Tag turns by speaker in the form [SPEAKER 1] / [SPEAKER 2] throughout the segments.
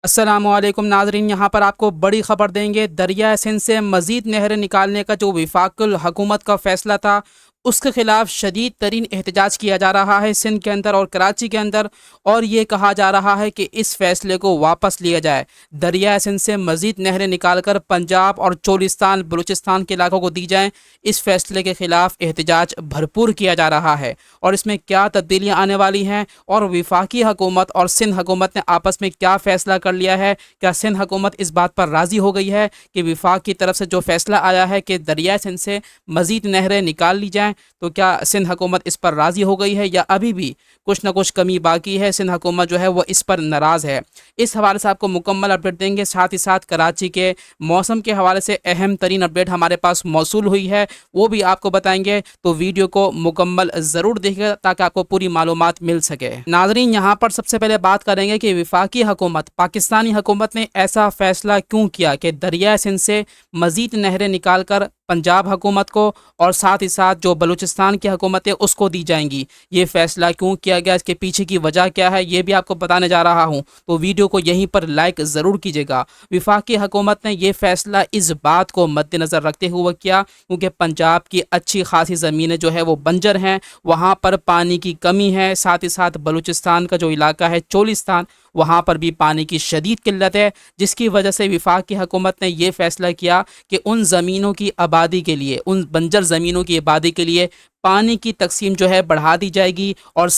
[SPEAKER 1] अस्सलामुअलैकुम नाज़रीन, यहाँ पर आपको बड़ी ख़बर देंगे। दरिया सिंध से मज़ीद नहरें निकालने का जो वफाकुल हुकूमत का फ़ैसला था, उसके ख़िलाफ़ शदीद तरीन एहतजाज किया जा रहा है सिंध के अंदर और कराची के अंदर, और ये कहा जा रहा है कि इस फ़ैसले को वापस लिया जाए। दरिया सिंध से मज़ीद नहरें निकाल कर पंजाब और चोलिस्तान बलूचिस्तान के इलाकों को दी जाएँ। इस फ़ैसले के ख़िलाफ़ एहतजाज भरपूर किया जा रहा है। और इसमें क्या तब्दीलियाँ आने वाली हैं और वफाकी हुकूमत और सिंध हुकूमत ने आपस में क्या फ़ैसला कर लिया है, क्या सिंध हुकूमत इस बात पर राज़ी हो गई है कि वफाक की तरफ से जो फ़ैसला आया है कि दरिया सिंध से मज़ीद नहरें निकाल ली जाएँ, तो क्या सिंध हुकूमत इस पर राज़ी हो गई है या अभी भी कुछ ना कुछ कमी बाकी है? सिंध हुकूमत जो है वो इस पर नाराज़ है। इस हवाले से आपको मुकम्मल अपडेट देंगे। साथ ही साथ कराची के मौसम के हवाले से अहम तरीन अपडेट हमारे पास मौसूल हुई है, वो भी आपको बताएंगे। तो वीडियो को मुकम्मल ज़रूर देखिएगा ताकि आपको पूरी मालूमात मिल सके। नाज़रीन, यहाँ पर सबसे पहले बात करेंगे कि वफाकी हुकूमत, पाकिस्तानी हुकूमत ने ऐसा फ़ैसला क्यों किया कि दरिया सिंध से मज़ीद नहरें निकाल कर पंजाब हुकूमत को और साथ ही साथ जो बलूचिस्तान की हुकूमत है उसको दी जाएंगी। ये फ़ैसला क्यों किया गया, इसके पीछे की वजह क्या है, ये भी आपको बताने जा रहा हूँ। तो वीडियो को यहीं पर लाइक ज़रूर कीजिएगा। वफाकी हुकूमत ने ये फ़ैसला इस बात को मद्देनज़र रखते हुए किया क्योंकि पंजाब की अच्छी खासी ज़मीनें जो है वो बंजर हैं, वहाँ पर पानी की कमी है। साथ ही साथ बलूचिस्तान का जो इलाका है चोलिस्तान, वहाँ पर भी पानी की शदीद किल्लत है, जिसकी वजह से वफाक की हुकूमत ने यह फ़ैसला किया कि उन ज़मीनों की आबादी के लिए, उन बंजर ज़मीनों की आबादी के लिए पानी की तकसीम जो है बढ़ा दी जाएगी और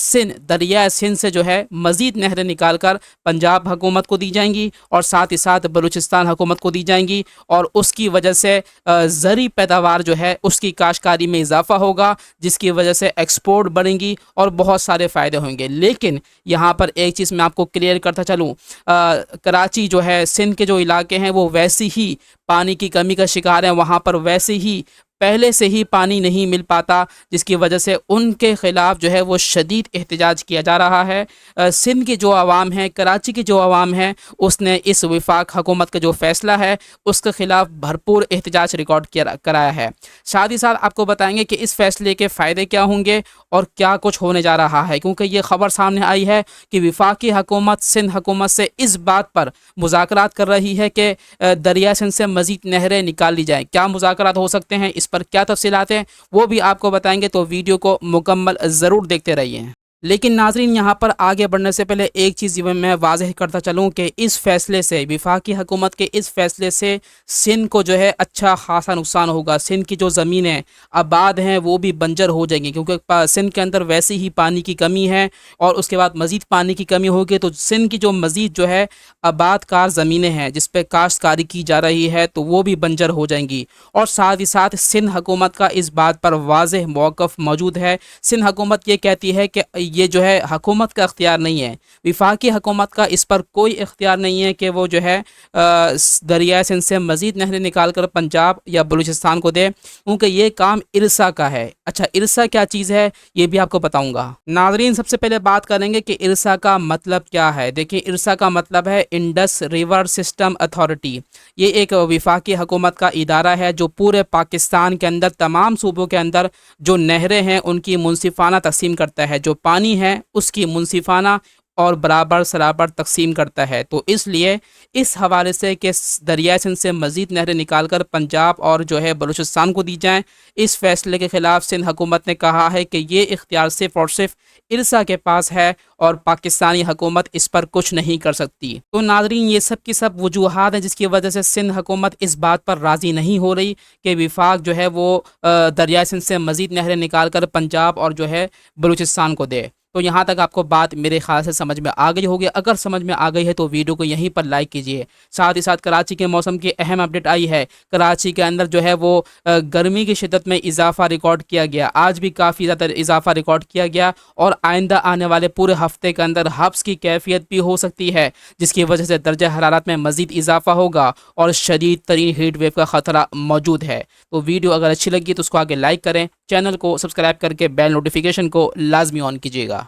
[SPEAKER 1] दरिया सिंध से जो है मज़ीद नहरें निकाल कर पंजाब हुकूमत को दी जाएंगी और साथ ही साथ बलूचिस्तान हुकूमत को दी जाएंगी। और उसकी वजह से ज़री पैदावार जो है उसकी काश्तकारी में इजाफा होगा, जिसकी वजह से एक्सपोर्ट बढ़ेंगी और बहुत सारे फ़ायदे होंगे। लेकिन यहाँ पर एक चीज़ मैं आपको क्लियर करता चलूँ, कराची जो है, सिंध के जो इलाके हैं वो वैसे ही पानी की कमी का शिकार हैं। वहाँ पर वैसे ही पहले से ही पानी नहीं मिल पाता, जिसकी वजह से उनके ख़िलाफ़ जो है वो शदीद एहतजाज किया जा रहा है। सिंध की जो आवाम है, कराची की जो आवाम है, उसने इस वफाक हुकूमत का जो फ़ैसला है उसके ख़िलाफ़ भरपूर एहतजाज रिकॉर्ड कराया है। साथ ही साथ आपको बताएंगे कि इस फ़ैसले के फ़ायदे क्या होंगे और क्या कुछ होने जा रहा है, क्योंकि ये ख़बर सामने आई है कि वफाकी हुकूमत सिंध हुकूमत से इस बात पर मुज़ाकरात कर रही है कि दरिया सिंध से मज़ीद नहरें निकाल ली जाएँ। क्या मुज़ाकरात हो सकते हैं, इस पर क्या तफसीलात हैं, वो भी आपको बताएंगे। तो वीडियो को मुकम्मल ज़रूर देखते रहिए। लेकिन नाज़रीन, यहाँ पर आगे बढ़ने से पहले एक चीज़ मैं वाज़ेह करता चलूँ कि इस फ़ैसले से, वफाकी हुकूमत के इस फ़ैसले से सिंध को जो है अच्छा खासा नुकसान होगा। सिंध की जो ज़मीनें आबाद हैं वो भी बंजर हो जाएंगी, क्योंकि सिंध के अंदर वैसे ही पानी की कमी है और उसके बाद मज़ीद पानी की कमी होगी तो सिंध की जो मज़ीद जो है आबाद कार ज़मीनें हैं जिस पर काश्तकारी की जा रही है तो वो भी बंजर हो जाएंगी। और साथ ही साथ सिंध हुकूमत का इस बात पर वाज़ेह मौक़िफ़ मौजूद है। सिंध हुकूमत ये कहती है कि ये जो है हुकूमत का इख्तियार नहीं है, वफाकी हुकूमत का इस पर कोई इख्तियार नहीं है कि वो जो है दरिया सिंध से मज़ीद नहरें निकाल कर पंजाब या बलूचिस्तान को दे, क्योंकि ये काम इरसा का है। अच्छा, इरसा क्या चीज़ है ये भी आपको बताऊंगा। नाज़रीन, सबसे पहले बात करेंगे कि इरसा का मतलब क्या है। देखिए, इरसा का मतलब है इंडस रिवर सिस्टम अथॉरिटी। ये एक वफाकी हुकूमत का इदारा है जो पूरे पाकिस्तान के अंदर तमाम सूबों के अंदर जो नहरें हैं उनकी मुनसिफाना तकसीम करता है, जो पानी है उसकी मुनसिफाना और बराबर सराबर तकसीम करता है। तो इसलिए इस हवाले से कि दरिया सिंध से मज़ीद नहरें निकाल कर पंजाब और जो है बलूचिस्तान को दी जाएँ, इस फ़ैसले के ख़िलाफ़ सिंध हुकूमत ने कहा है कि ये इख्तियार सिर्फ़ और सिर्फ इरसा के पास है और पाकिस्तानी हुकूमत इस पर कुछ नहीं कर सकती। तो नाज़रीन, ये सब की सब वजूहात हैं जिसकी वजह से सिंध हुकूमत इस बात पर राज़ी नहीं हो रही कि वफाक जो है वो दरिया सिंध से मज़ीद नहरें निकाल कर पंजाब और जो है बलूचिस्तान को दे। तो यहाँ तक आपको बात मेरे ख्याल से समझ में आ गई होगी। अगर समझ में आ गई है तो वीडियो को यहीं पर लाइक कीजिए। साथ ही साथ कराची के मौसम की अहम अपडेट आई है। कराची के अंदर जो है वो गर्मी की शिद्दत में इजाफा रिकॉर्ड किया गया, आज भी काफ़ी ज़्यादा इजाफा रिकॉर्ड किया गया और आइंदा आने वाले पूरे हफ्ते के अंदर हब्स की कैफियत भी हो सकती है, जिसकी वजह से दर्जा हरारत में मज़ीद इजाफा होगा और शदीद तरीन हीट वेव का ख़तरा मौजूद है। तो वीडियो अगर अच्छी लगी तो उसको आगे लाइक करें, चैनल को सब्सक्राइब करके बेल नोटिफिकेशन को लाजमी ऑन कीजिएगा।